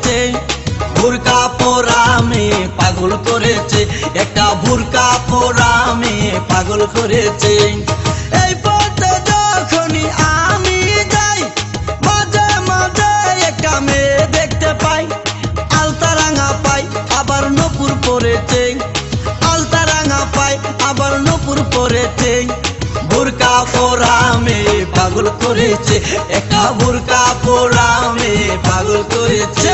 করেছে, বুরকা পরা মেয়ে পাগল করেছে, একটা বুরকা পরা মেয়ে পাগল করেছে। এই পথে যখনই আমি যাই মাঝে মাঝে একটা মেয়ে দেখতে পাই, আলতা রাঙা পাই আবার নূপুর পরেছে, আলতা রাঙা পাই আবার নূপুর পরেছে। বুরকা পরা মেয়ে পাগল করেছে, একটা বুরকা পরা মেয়ে পাগল করেছে।